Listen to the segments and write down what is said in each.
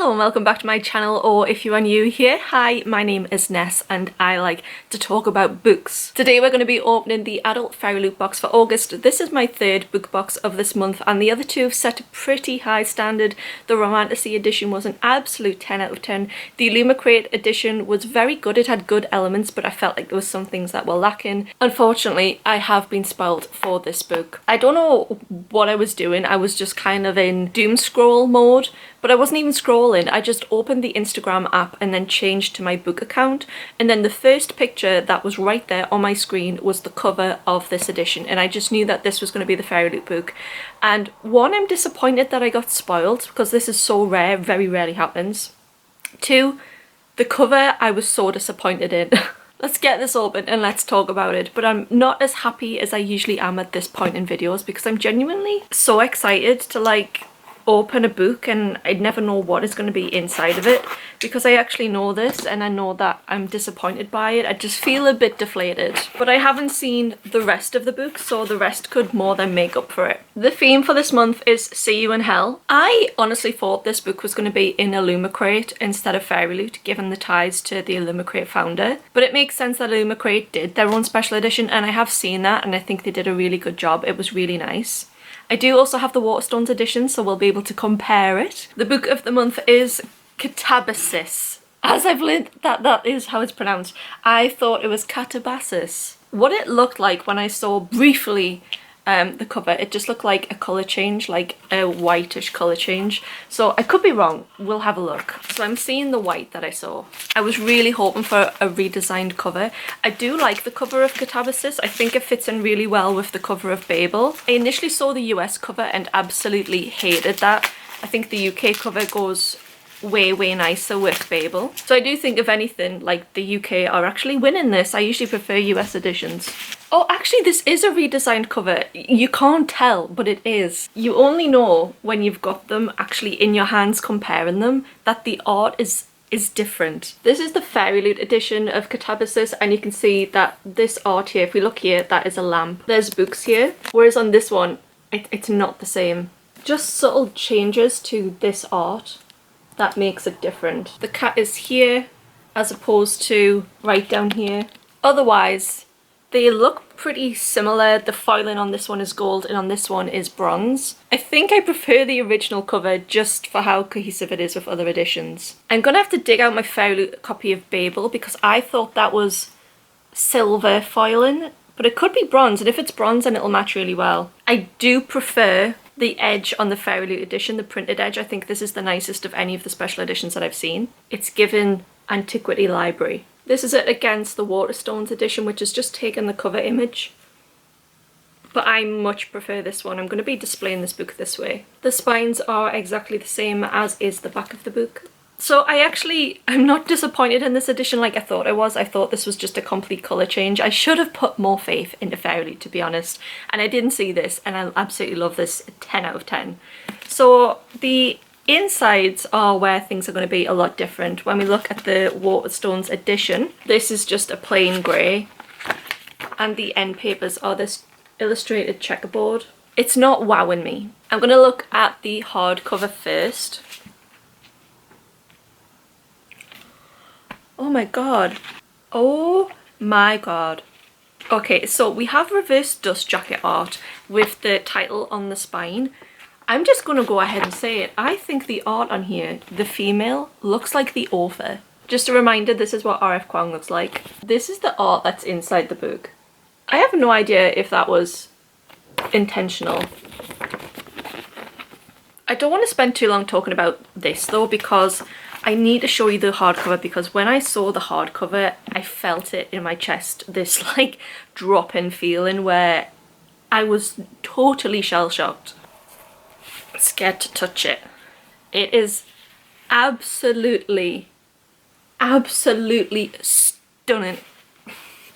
Hello and welcome back to my channel, or if you are new here, hi, my name is Ness and I like to talk about books. Today we're going to be opening the adult Fairyloot box for August. This is my third book box of this month and the other two have set a pretty high standard. The Romantasy edition was an absolute 10 out of 10. The Illumicrate edition was very good, it had good elements, but I felt like there was some things that were lacking. Unfortunately, I have been spoiled for this book. I don't know what I was doing, I was just kind of in doom scroll mode. But I wasn't even scrolling, I just opened the Instagram app and then changed to my book account, and then the first picture that was right there on my screen was the cover of this edition, and I just knew that this was going to be the Fairyloot book. And one, I'm disappointed that I got spoiled because this is so rare, very rarely happens. Two, the cover I was so disappointed in. Let's get this open and let's talk about it. But I'm not as happy as I usually am at this point in videos because I'm genuinely so excited to like open a book and I'd never know what is going to be inside of it because I actually know this and I know that I'm disappointed by it. I just feel a bit deflated. But I haven't seen the rest of the book, so the rest could more than make up for it. The theme for this month is See You in Hell. I honestly thought this book was going to be in Illumicrate instead of Fairyloot, given the ties to the Illumicrate founder. But it makes sense that Illumicrate did their own special edition and I have seen that and I think they did a really good job. It was really nice. I do also have the Waterstones edition, so we'll be able to compare it. The book of the month is Katabasis. As I've learned that is how it's pronounced. I thought it was Katabasis. What it looked like when I saw briefly the cover, it just looked like a colour change, like a whitish colour change. So I could be wrong, we'll have a look. So I'm seeing the white that I saw. I was really hoping for a redesigned cover. I do like the cover of Katabasis, I think it fits in really well with the cover of Babel. I initially saw the US cover and absolutely hated that. I think the UK cover goes way nicer with Babel. So I do think if anything, like the UK are actually winning this. I usually prefer US editions. Oh, actually this is a redesigned cover. You can't tell, but it is. You only know when you've got them actually in your hands comparing them that the art is different. This is the Fairyloot edition of Katabasis and you can see that this art here, if we look here, that is a lamp. There's books here, whereas on this one, it's not the same. Just subtle changes to this art that makes it different. The cat is here as opposed to right down here. Otherwise, they look pretty similar. The foiling on this one is gold and on this one is bronze. I think I prefer the original cover just for how cohesive it is with other editions. I'm gonna have to dig out my Fairyloot copy of Babel because I thought that was silver foiling, but it could be bronze, and if it's bronze then it'll match really well. I do prefer the edge on the Fairyloot edition, the printed edge. I think this is the nicest of any of the special editions that I've seen. It's given Antiquity Library. This is it against the Waterstones edition, which is just taken the cover image. But I much prefer this one. I'm going to be displaying this book this way. The spines are exactly the same as is the back of the book. So I'm not disappointed in this edition like I thought I was. I thought this was just a complete colour change. I should have put more faith into Fairyloot, to be honest. And I didn't see this and I absolutely love this. 10 out of 10. So the insides are where things are going to be a lot different. When we look at the Waterstones edition, this is just a plain grey. And the end papers are this illustrated checkerboard. It's not wowing me. I'm going to look at the hardcover first. Oh my god. Oh my god. Okay, so we have reverse dust jacket art with the title on the spine. I'm just going to go ahead and say it. I think the art on here, the female, looks like the author. Just a reminder, this is what R.F. Kuang looks like. This is the art that's inside the book. I have no idea if that was intentional. I don't want to spend too long talking about this though because I need to show you the hardcover, because when I saw the hardcover, I felt it in my chest. This like drop-in feeling where I was totally shell-shocked. Scared to touch it. It is absolutely stunning.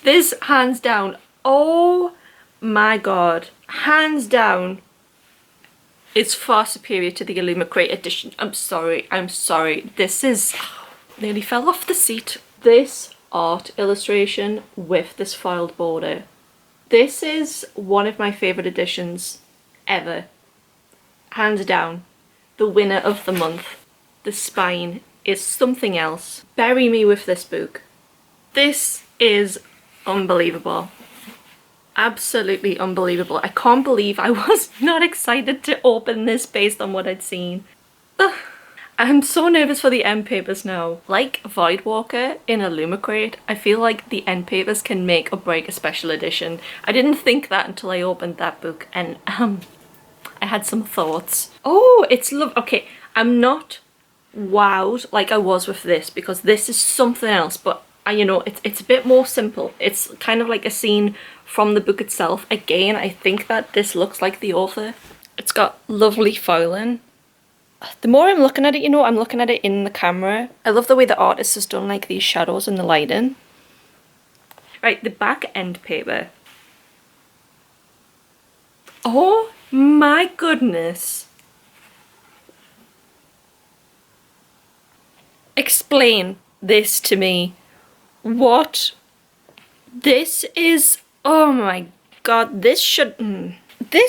This hands down, oh my god, hands down, it's far superior to the Illumicrate edition. I'm sorry. This is... nearly fell off the seat. This art illustration with this foiled border. This is one of my favourite editions ever. Hands down. The winner of the month. the spine is something else. Bury me with this book. This is unbelievable. Absolutely unbelievable. I can't believe I was not excited to open this based on what I'd seen. Ugh. I'm so nervous for the end papers now. Like Voidwalker in Illumicrate, I feel like the end papers can make or break a special edition. I didn't think that until I opened that book, and I had some thoughts. Oh, it's okay, I'm not wowed like I was with this, because this is something else, but you know, it's a bit more simple. It's kind of like a scene from the book itself. Again, I think that this looks like the author. It's got lovely foiling. The more I'm looking at it, you know, I'm looking at it in the camera. I love the way the artist has done like these shadows and the lighting. Right, the back end paper. Oh my goodness. Explain this to me. What? This is, oh my god, this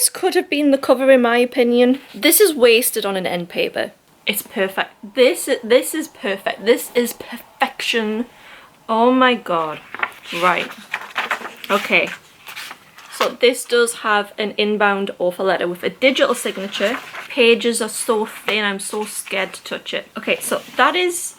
could have been the cover in my opinion. This is wasted on an end paper. It's perfect. This is perfect. This is perfection. Oh my god. Right. Okay. So this does have an inbound author letter with a digital signature. Pages are so thin, I'm so scared to touch it. Okay, so that is,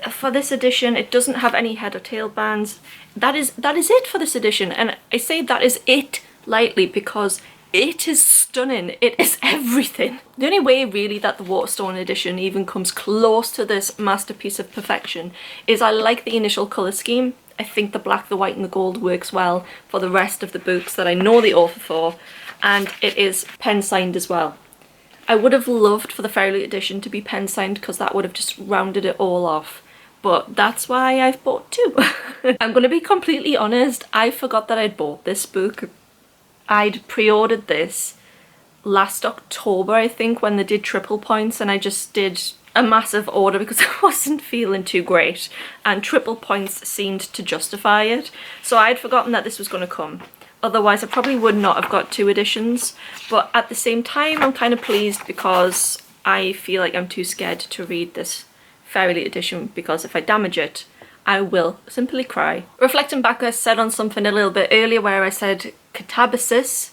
for this edition, it doesn't have any head or tail bands. That is it for this edition, and I say that is it lightly because it is stunning. It is everything. The only way really that the Waterstone edition even comes close to this masterpiece of perfection is I like the initial colour scheme. I think the black, the white and the gold works well for the rest of the books that I know the author for, and it is pen signed as well. I would have loved for the Fairyloot edition to be pen signed because that would have just rounded it all off. But that's why I've bought two. I'm going to be completely honest, I forgot that I'd bought this book. I'd pre-ordered this last October, I think, when they did triple points, and I just did a massive order because I wasn't feeling too great, and triple points seemed to justify it. So I'd forgotten that this was going to come. Otherwise, I probably would not have got two editions. But at the same time, I'm kind of pleased because I feel like I'm too scared to read this Fairyloot edition, because if I damage it, I will simply cry. Reflecting back, I said on something a little bit earlier where I said Katabasis.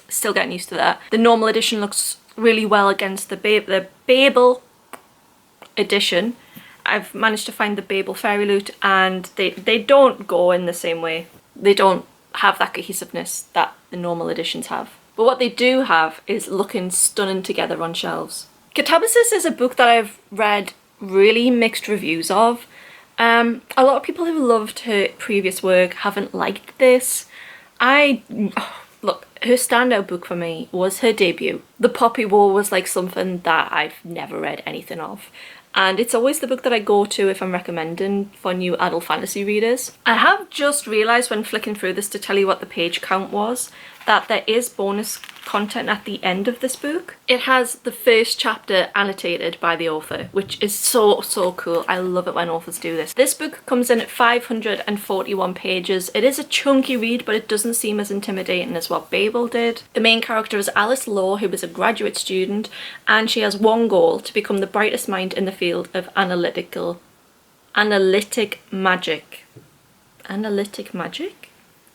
Still getting used to that. The normal edition looks really well against the Babel edition. I've managed to find the Babel Fairyloot, and they don't go in the same way. They don't have that cohesiveness that the normal editions have. But what they do have is looking stunning together on shelves. Katabasis is a book that I've read really mixed reviews of. A lot of people who loved her previous work haven't liked this. Look, her standout book for me was her debut. The Poppy War was like something that I've never read anything of. And it's always the book that I go to if I'm recommending for new adult fantasy readers. I have just realised when flicking through this to tell you what the page count was, that there is bonus content at the end of this book. It has the first chapter annotated by the author, which is so cool. I love it when authors do this. This book comes in at 541 pages. It is a chunky read, but it doesn't seem as intimidating as what Babel did. The main character is Alice Law, who is a graduate student, and she has one goal: to become the brightest mind in the field of analytic magic. Analytic magic?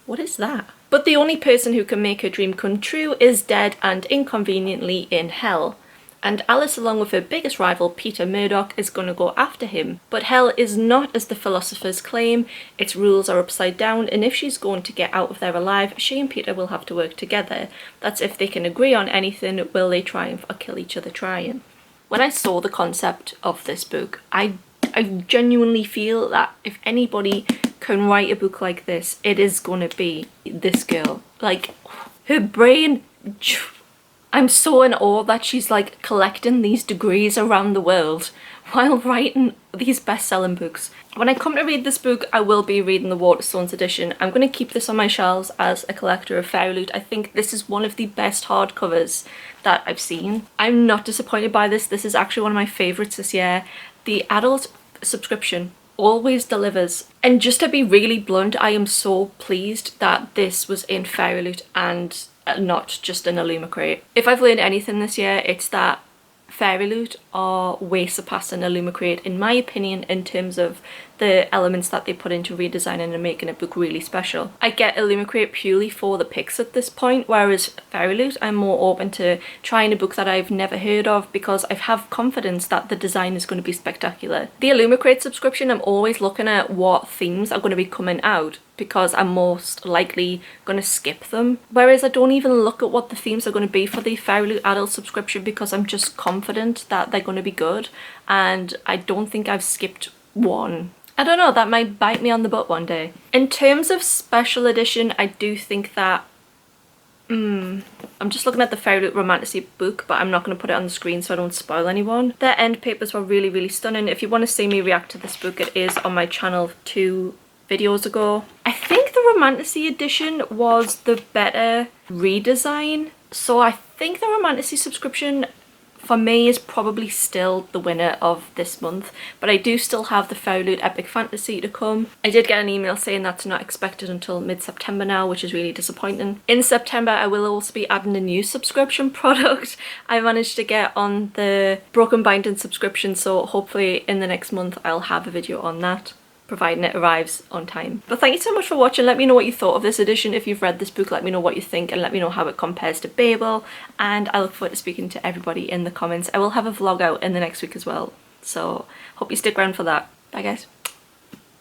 What is that? But the only person who can make her dream come true is dead and inconveniently in hell. And Alice, along with her biggest rival, Peter Murdoch, is going to go after him. But hell is not as the philosophers claim. Its rules are upside down, and if she's going to get out of there alive, she and Peter will have to work together. That's if they can agree on anything. Will they triumph or kill each other trying? When I saw the concept of this book, I genuinely feel that if anybody can write a book like this, it is going to be this girl. Like, her brain, I'm so in awe that she's like collecting these degrees around the world while writing these best-selling books. When I come to read this book, I will be reading the Waterstones edition. I'm going to keep this on my shelves as a collector of Fairyloot. I think this is one of the best hardcovers that I've seen. I'm not disappointed by this. This is actually one of my favourites this year. The adult subscription always delivers. And just to be really blunt, I am so pleased that this was in Fairyloot and not just in Illumicrate. If I've learned anything this year, it's that Fairyloot are way surpassing Illumicrate in my opinion in terms of the elements that they put into redesigning and making a book really special. I get Illumicrate purely for the pics at this point, whereas Fairyloot I'm more open to trying a book that I've never heard of because I have confidence that the design is going to be spectacular. The Illumicrate subscription, I'm always looking at what themes are going to be coming out because I'm most likely going to skip them. Whereas I don't even look at what the themes are going to be for the Fairyloot adult subscription because I'm just confident that they're going to be good, and I don't think I've skipped one. I don't know, that might bite me on the butt one day. In terms of special edition, I do think that I'm just looking at the Fairyloot Romantasy book, but I'm not going to put it on the screen so I don't spoil anyone. Their end papers were really, really stunning. If you want to see me react to this book, it is on my channel 2 videos ago. I think the Romantasy edition was the better redesign, so I think the Romantasy subscription for me is probably still the winner of this month, but I do still have the Fairyloot Epic Fantasy to come. I did get an email saying that's not expected until mid-September now, which is really disappointing. In September I will also be adding a new subscription product. I managed to get on the Broken Binding subscription, so hopefully in the next month I'll have a video on that, providing it arrives on time. But thank you so much for watching. Let me know what you thought of this edition. If you've read this book, let me know what you think and let me know how it compares to Babel, and I look forward to speaking to everybody in the comments. I will have a vlog out in the next week as well, so hope you stick around for that. Bye guys.